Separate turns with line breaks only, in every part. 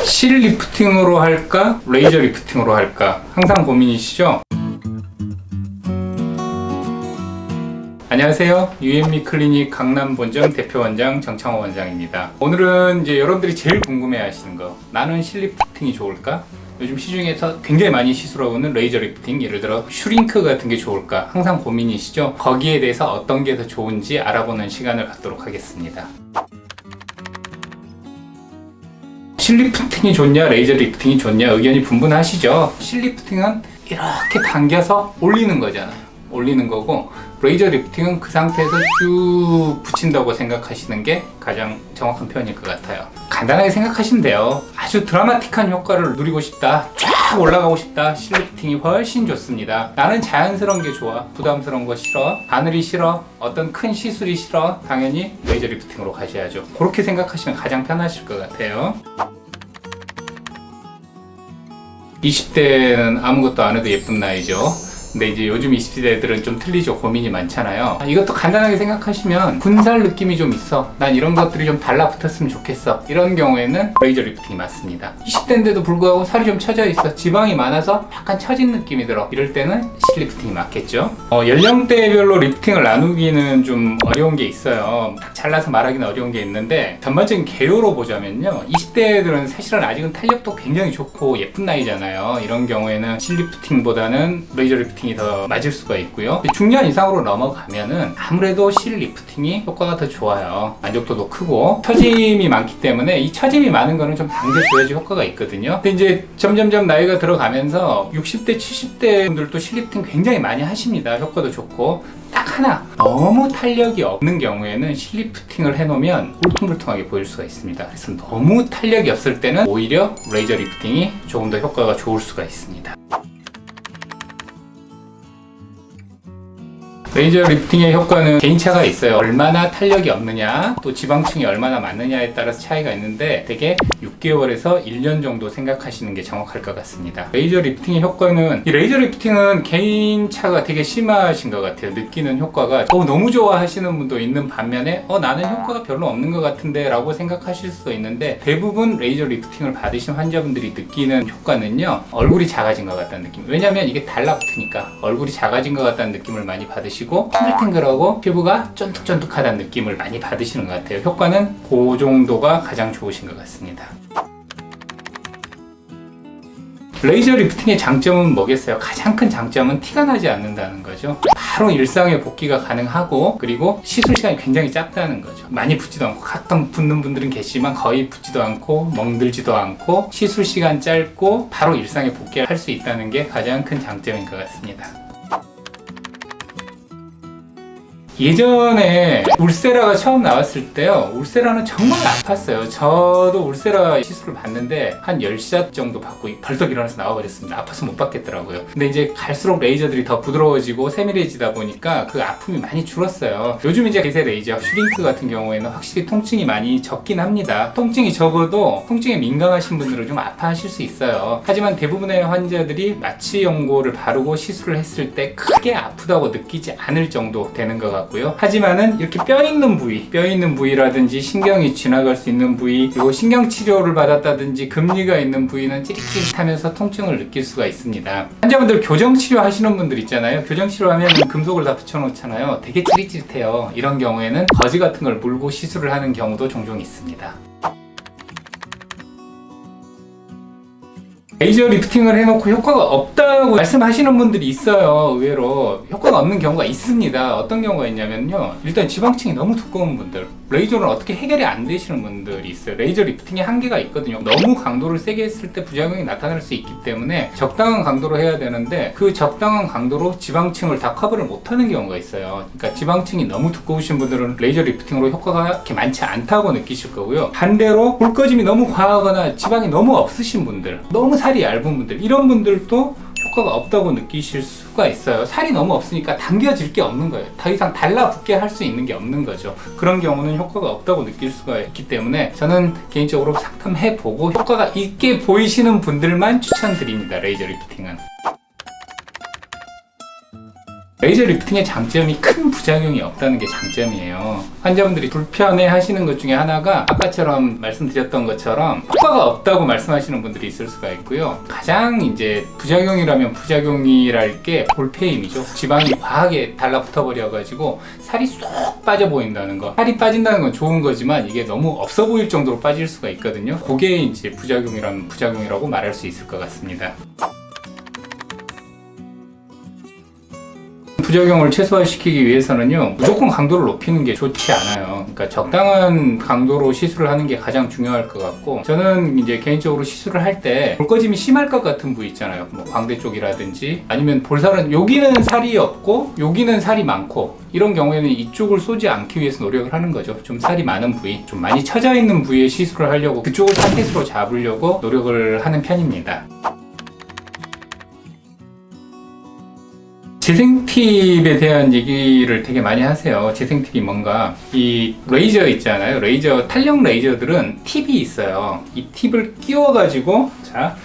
실 리프팅으로 할까? 레이저 리프팅으로 할까? 항상 고민이시죠? 안녕하세요. 유앤미 클리닉 강남 본점 대표 원장 정창호 원장입니다. 오늘은 이제 여러분들이 제일 궁금해 하시는 거, 나는 실 리프팅이 좋을까? 요즘 시중에서 굉장히 많이 시술하고는 레이저 리프팅, 예를 들어 슈링크 같은 게 좋을까? 항상 고민이시죠? 거기에 대해서 어떤 게 더 좋은지 알아보는 시간을 갖도록 하겠습니다. 실 리프팅이 좋냐, 레이저 리프팅이 좋냐 의견이 분분하시죠? 실 리프팅은 이렇게 당겨서 올리는 거잖아요. 올리는 거고, 레이저 리프팅은 그 상태에서 쭉 붙인다고 생각하시는 게 가장 정확한 표현일 것 같아요. 간단하게 생각하시면 돼요. 아주 드라마틱한 효과를 누리고 싶다, 쫙 올라가고 싶다, 실 리프팅이 훨씬 좋습니다. 나는 자연스러운 게 좋아, 부담스러운 거 싫어, 바늘이 싫어, 어떤 큰 시술이 싫어, 당연히 레이저 리프팅으로 가셔야죠. 그렇게 생각하시면 가장 편하실 것 같아요. 20대는 아무것도 안 해도 예쁜 나이죠. 근데 이제 요즘 20대들은 좀 틀리죠. 고민이 많잖아요. 이것도 간단하게 생각하시면 군살 느낌이 좀 있어, 난 이런 것들이 좀 달라붙었으면 좋겠어, 이런 경우에는 레이저 리프팅이 맞습니다. 20대인데도 불구하고 살이 좀 처져 있어, 지방이 많아서 약간 처진 느낌이 들어, 이럴 때는 실 리프팅이 맞겠죠. 연령대별로 리프팅을 나누기는 좀 어려운 게 있어요. 딱 잘라서 말하기는 어려운 게 있는데, 전반적인 개요로 보자면요, 20대들은 사실은 아직은 탄력도 굉장히 좋고 예쁜 나이잖아요. 이런 경우에는 실 리프팅보다는 레이저 리프팅이 더 맞을 수가 있고요. 중년 이상으로 넘어가면은 아무래도 실 리프팅이 효과가 더 좋아요. 만족도도 크고 처짐이 많기 때문에, 이 처짐이 많은 거는 좀 당겨줘야지 효과가 있거든요. 근데 이제 점점점 나이가 들어가면서 60대, 70대 분들도 실 리프팅 굉장히 많이 하십니다. 효과도 좋고. 딱 하나, 너무 탄력이 없는 경우에는 실 리프팅을 해놓으면 울퉁불퉁하게 보일 수가 있습니다. 그래서 너무 탄력이 없을 때는 오히려 레이저 리프팅이 조금 더 효과가 좋을 수가 있습니다. 레이저 리프팅의 효과는 개인차가 있어요. 얼마나 탄력이 없느냐, 또 지방층이 얼마나 많느냐에 따라서 차이가 있는데, 대개 6개월에서 1년 정도 생각하시는 게 정확할 것 같습니다. 레이저 리프팅의 효과는, 이 레이저 리프팅은 개인차가 되게 심하신 것 같아요. 느끼는 효과가 너무 좋아하시는 분도 있는 반면에 나는 효과가 별로 없는 것 같은데 라고 생각하실 수도 있는데, 대부분 레이저 리프팅을 받으신 환자분들이 느끼는 효과는요, 얼굴이 작아진 것 같다는 느낌. 왜냐면 이게 달라붙으니까 얼굴이 작아진 것 같다는 느낌을 많이 받으시고, 탱글탱글하고 피부가 쫀득쫀득하다는 느낌을 많이 받으시는 것 같아요. 효과는 그 정도가 가장 좋으신 것 같습니다. 레이저 리프팅의 장점은 뭐겠어요? 가장 큰 장점은 티가 나지 않는다는 거죠. 바로 일상에 복귀가 가능하고, 그리고 시술 시간이 굉장히 짧다는 거죠. 많이 붓지도 않고, 가끔 붓는 분들은 계시지만 거의 붓지도 않고 멍들지도 않고 시술 시간 짧고 바로 일상에 복귀할 수 있다는 게 가장 큰 장점인 것 같습니다. 예전에 울세라가 처음 나왔을 때요, 울세라는 정말 아팠어요. 저도 울세라 시술을 받는데 한 10샷 정도 받고 벌떡 일어나서 나와버렸습니다. 아파서 못 받겠더라고요. 근데 이제 갈수록 레이저들이 더 부드러워지고 세밀해지다 보니까 그 아픔이 많이 줄었어요. 요즘 이제 대세 레이저 슈링크 같은 경우에는 확실히 통증이 많이 적긴 합니다. 통증이 적어도 통증에 민감하신 분들은 좀 아파하실 수 있어요. 하지만 대부분의 환자들이 마취 연고를 바르고 시술을 했을 때 크게 아프다고 느끼지 않을 정도 되는 것 같고, 하지만은 이렇게 뼈 있는 부위라든지 신경이 지나갈 수 있는 부위, 그리고 신경 치료를 받았다든지 금리가 있는 부위는 찌릿찌릿하면서 통증을 느낄 수가 있습니다. 환자분들 교정 치료 하시는 분들 있잖아요. 교정 치료하면 금속을 다 붙여놓잖아요. 되게 찌릿찌릿해요. 이런 경우에는 거즈 같은 걸 물고 시술을 하는 경우도 종종 있습니다. 레이저 리프팅을 해놓고 효과가 없다고 말씀하시는 분들이 있어요. 의외로 효과가 없는 경우가 있습니다. 어떤 경우가 있냐면요, 일단 지방층이 너무 두꺼운 분들, 레이저는 어떻게 해결이 안 되시는 분들이 있어요. 레이저 리프팅에 한계가 있거든요. 너무 강도를 세게 했을 때 부작용이 나타날 수 있기 때문에 적당한 강도로 해야 되는데, 그 적당한 강도로 지방층을 다 커버를 못하는 경우가 있어요. 그러니까 지방층이 너무 두꺼우신 분들은 레이저 리프팅으로 효과가 그렇게 많지 않다고 느끼실 거고요. 반대로 볼거짐이 너무 과하거나 지방이 너무 없으신 분들, 너무 살이 얇은 분들, 이런 분들도 효과가 없다고 느끼실 수가 있어요. 살이 너무 없으니까 당겨질 게 없는 거예요. 더 이상 달라붙게 할 수 있는 게 없는 거죠. 그런 경우는 효과가 없다고 느낄 수가 있기 때문에, 저는 개인적으로 상담해보고 효과가 있게 보이시는 분들만 추천드립니다. 레이저 리프팅은. 레이저 리프팅의 장점이 큰 부작용이 없다는 게 장점이에요. 환자분들이 불편해 하시는 것 중에 하나가 아까처럼 말씀드렸던 것처럼 효과가 없다고 말씀하시는 분들이 있을 수가 있고요. 가장 이제 부작용이라면 부작용이랄 게 볼페임이죠. 지방이 과하게 달라붙어 버려가지고 살이 쏙 빠져 보인다는 거. 살이 빠진다는 건 좋은 거지만 이게 너무 없어 보일 정도로 빠질 수가 있거든요. 그게 이제 부작용이라면 부작용이라고 말할 수 있을 것 같습니다. 부작용을 최소화시키기 위해서는요, 무조건 강도를 높이는 게 좋지 않아요. 그러니까 적당한 강도로 시술을 하는 게 가장 중요할 것 같고, 저는 이제 개인적으로 시술을 할 때 볼꺼짐이 심할 것 같은 부위 있잖아요. 뭐 광대 쪽이라든지 아니면 볼살은 여기는 살이 없고 여기는 살이 많고, 이런 경우에는 이쪽을 쏘지 않기 위해서 노력을 하는 거죠. 좀 살이 많은 부위, 좀 많이 처져 있는 부위에 시술을 하려고 그쪽을 타겟으로 잡으려고 노력을 하는 편입니다. 재생팁에 대한 얘기를 되게 많이 하세요. 재생팁이 뭔가, 이 레이저 있잖아요. 레이저, 탄력 레이저들은 팁이 있어요. 이 팁을 끼워가지고, 자,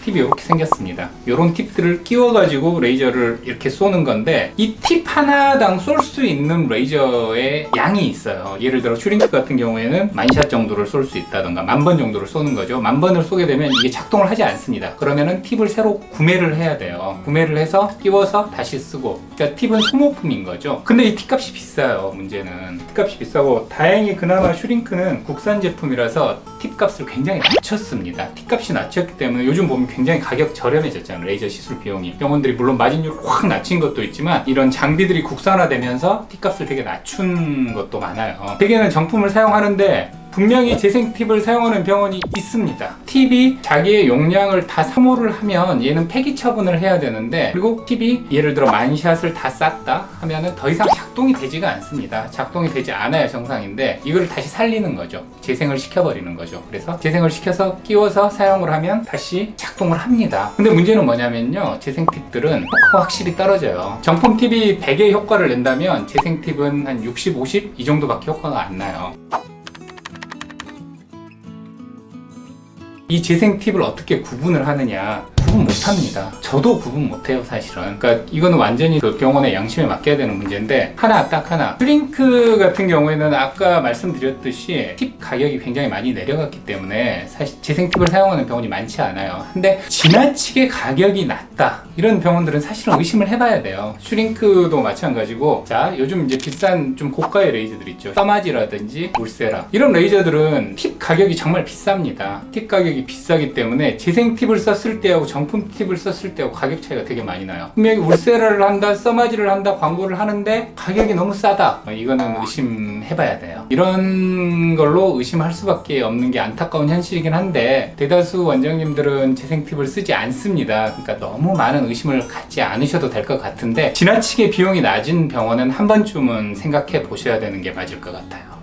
팁이 이렇게 생겼습니다. 이런 팁들을 끼워가지고 레이저를 이렇게 쏘는 건데, 이 팁 하나당 쏠 수 있는 레이저의 양이 있어요. 예를 들어 슈링크 같은 경우에는 10,000샷 정도를 쏠 수 있다던가 10,000번 정도를 쏘는 거죠. 10,000번을 쏘게 되면 이게 작동을 하지 않습니다. 그러면은 팁을 새로 구매를 해야 돼요. 구매를 해서 끼워서 다시 쓰고, 그러니까 팁은 소모품인 거죠. 근데 이 팁값이 비싸요. 문제는 팁값이 비싸고, 다행히 그나마 슈링크는 국산 제품이라서 팁값을 굉장히 낮췄습니다. 팁값이 낮췄기 때문에 요즘 보면 굉장히 가격 저렴해졌잖아요. 레이저 시술 비용이. 병원들이 물론 마진율을 확 낮춘 것도 있지만, 이런 장비들이 국산화되면서 팁값을 되게 낮춘 것도 많아요. 대개는 정품을 사용하는데 분명히 재생 팁을 사용하는 병원이 있습니다. 팁이 자기의 용량을 다 소모를 하면 얘는 폐기 처분을 해야 되는데, 그리고 팁이 예를 들어 10,000샷을 다 쐈다 하면은 더 이상 작동이 되지가 않습니다. 작동이 되지 않아야 정상인데, 이걸 다시 살리는 거죠. 재생을 시켜버리는 거죠. 그래서 재생을 시켜서 끼워서 사용을 하면 다시 작동을 합니다. 근데 문제는 뭐냐면요, 재생 팁들은 효과가 확실히 떨어져요. 정품 팁이 100의 효과를 낸다면 재생 팁은 한 60, 50 이 정도밖에 효과가 안 나요. 이 재생 팁을 어떻게 구분을 하느냐? 구분 못합니다. 저도 구분 못해요, 사실은. 그러니까 이거는 완전히 그 병원의 양심에 맡겨야 되는 문제인데, 딱 하나. 슈링크 같은 경우에는 아까 말씀드렸듯이 팁 가격이 굉장히 많이 내려갔기 때문에 사실 재생 팁을 사용하는 병원이 많지 않아요. 근데 지나치게 가격이 낮다, 이런 병원들은 사실은 의심을 해봐야 돼요. 슈링크도 마찬가지고, 자, 요즘 이제 비싼 좀 고가의 레이저들 있죠. 써마지라든지 울세라, 이런 레이저들은 팁 가격이 정말 비쌉니다. 팁 가격이 비싸기 때문에 재생 팁을 썼을 때하고 정품 팁을 썼을 때하고 가격 차이가 되게 많이 나요. 분명히 울세라를 한다, 써마지를 한다, 광고를 하는데 가격이 너무 싸다, 이거는 의심해봐야 돼요. 이런 걸로 의심할 수밖에 없는 게 안타까운 현실이긴 한데, 대다수 원장님들은 재생 팁을 쓰지 않습니다. 그러니까 너무 많은 의심을 갖지 않으셔도 될 것 같은데, 지나치게 비용이 낮은 병원은 한 번쯤은 생각해 보셔야 되는 게 맞을 것 같아요.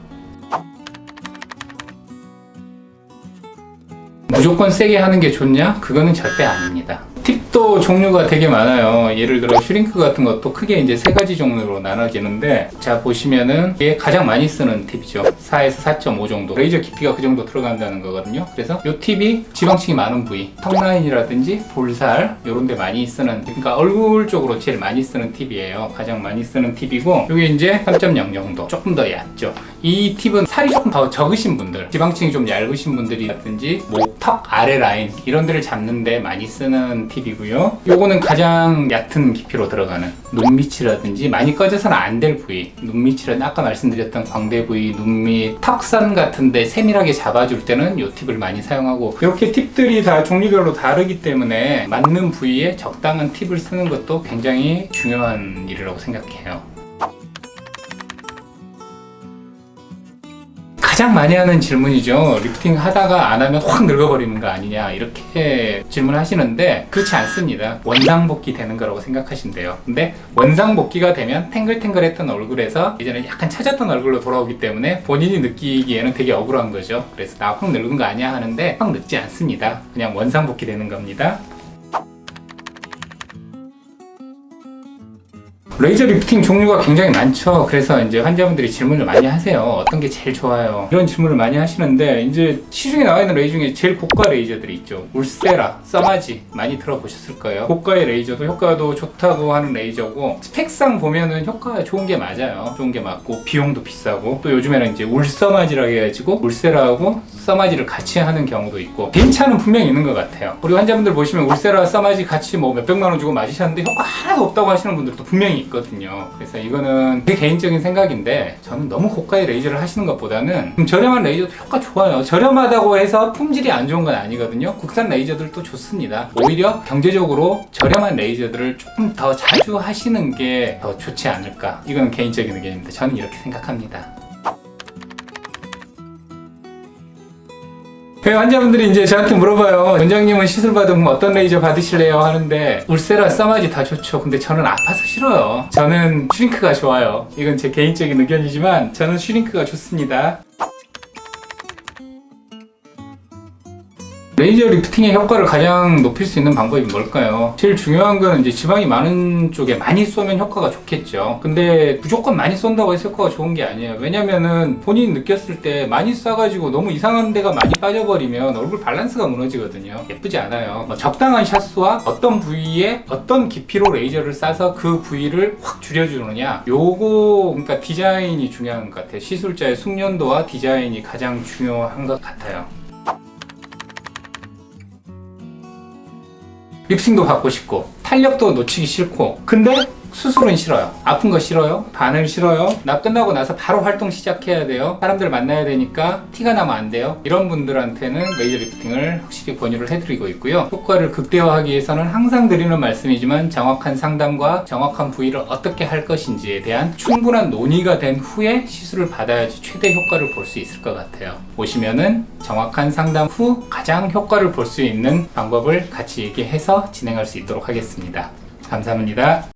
무조건 세게 하는 게 좋냐? 그거는 절대 아닙니다. 팁도 종류가 되게 많아요. 예를 들어 슈링크 같은 것도 크게 이제 3가지 종류로 나눠지는데, 자, 보시면은 이게 가장 많이 쓰는 팁이죠. 4에서 4.5 정도. 레이저 깊이가 그 정도 들어간다는 거거든요. 그래서 이 팁이 지방층이 많은 부위, 턱 라인이라든지 볼살, 요런 데 많이 쓰는, 그러니까 얼굴 쪽으로 제일 많이 쓰는 팁이에요. 가장 많이 쓰는 팁이고, 이게 이제 3.0 정도. 조금 더 얕죠. 이 팁은 살이 조금 더 적으신 분들, 지방층이 좀 얇으신 분들이라든지 턱 아래 라인, 이런 데를 잡는 데 많이 쓰는 팁이고요. 요거는 가장 얕은 깊이로 들어가는 눈 밑이라든지 많이 꺼져서는 안 될 부위, 눈 밑이라든지 아까 말씀드렸던 광대 부위, 눈 밑, 턱선 같은데 세밀하게 잡아줄 때는 요 팁을 많이 사용하고, 이렇게 팁들이 다 종류별로 다르기 때문에 맞는 부위에 적당한 팁을 쓰는 것도 굉장히 중요한 일이라고 생각해요. 가장 많이 하는 질문이죠. 리프팅 하다가 안 하면 확 늙어버리는 거 아니냐, 이렇게 질문하시는데, 그렇지 않습니다. 원상복귀 되는 거라고 생각하시면 돼요. 근데 원상복귀가 되면 탱글탱글했던 얼굴에서 예전에 약간 처졌던 얼굴로 돌아오기 때문에 본인이 느끼기에는 되게 억울한 거죠. 그래서 나 확 늙은 거 아니야 하는데, 확 늙지 않습니다. 그냥 원상복귀 되는 겁니다. 레이저 리프팅 종류가 굉장히 많죠. 그래서 이제 환자분들이 질문을 많이 하세요. 어떤 게 제일 좋아요? 이런 질문을 많이 하시는데, 이제 시중에 나와 있는 레이저 중에 제일 고가 레이저들이 있죠. 울세라, 써마지 많이 들어보셨을 거예요. 고가의 레이저도 효과도 좋다고 하는 레이저고, 스펙상 보면은 효과가 좋은 게 맞아요. 좋은 게 맞고 비용도 비싸고, 또 요즘에는 이제 울써마지라고 해가지고 울세라하고 써마지를 같이 하는 경우도 있고, 괜찮은 분명히 있는 것 같아요. 우리 환자분들 보시면 울세라, 써마지 같이 뭐 몇백만 원 주고 맞으셨는데 효과 하나도 없다고 하시는 분들도 분명히 있거든요. 그래서 이거는 제 개인적인 생각인데, 저는 너무 고가의 레이저를 하시는 것보다는 좀 저렴한 레이저도 효과 좋아요. 저렴하다고 해서 품질이 안 좋은 건 아니거든요. 국산 레이저들도 좋습니다. 오히려 경제적으로 저렴한 레이저들을 조금 더 자주 하시는 게 더 좋지 않을까. 이건 개인적인 의견입니다. 저는 이렇게 생각합니다. 환자분들이 이제 저한테 물어봐요. 원장님은 시술 받으면 어떤 레이저 받으실래요? 하는데, 울세라, 써마지 다 좋죠. 근데 저는 아파서 싫어요. 저는 슈링크가 좋아요. 이건 제 개인적인 의견이지만 저는 슈링크가 좋습니다. 레이저 리프팅의 효과를 가장 높일 수 있는 방법이 뭘까요? 제일 중요한 건 이제 지방이 많은 쪽에 많이 쏘면 효과가 좋겠죠. 근데 무조건 많이 쏜다고 해서 효과가 좋은 게 아니에요. 왜냐면은 본인이 느꼈을 때 많이 쏴가지고 너무 이상한 데가 많이 빠져버리면 얼굴 밸런스가 무너지거든요. 예쁘지 않아요. 적당한 샷수와 어떤 부위에 어떤 깊이로 레이저를 쏴서 그 부위를 확 줄여주느냐, 요거 그러니까 디자인이 중요한 것 같아요. 시술자의 숙련도와 디자인이 가장 중요한 것 같아요. 립싱도 받고 싶고 탄력도 놓치기 싫고, 근데 수술은 싫어요. 아픈 거 싫어요. 바늘 싫어요. 나 끝나고 나서 바로 활동 시작해야 돼요. 사람들 만나야 되니까 티가 나면 안 돼요. 이런 분들한테는 레이저 리프팅을 확실히 권유를 해드리고 있고요. 효과를 극대화하기 위해서는 항상 드리는 말씀이지만, 정확한 상담과 정확한 부위를 어떻게 할 것인지에 대한 충분한 논의가 된 후에 시술을 받아야지 최대 효과를 볼 수 있을 것 같아요. 오시면은 정확한 상담 후 가장 효과를 볼 수 있는 방법을 같이 얘기해서 진행할 수 있도록 하겠습니다. 감사합니다.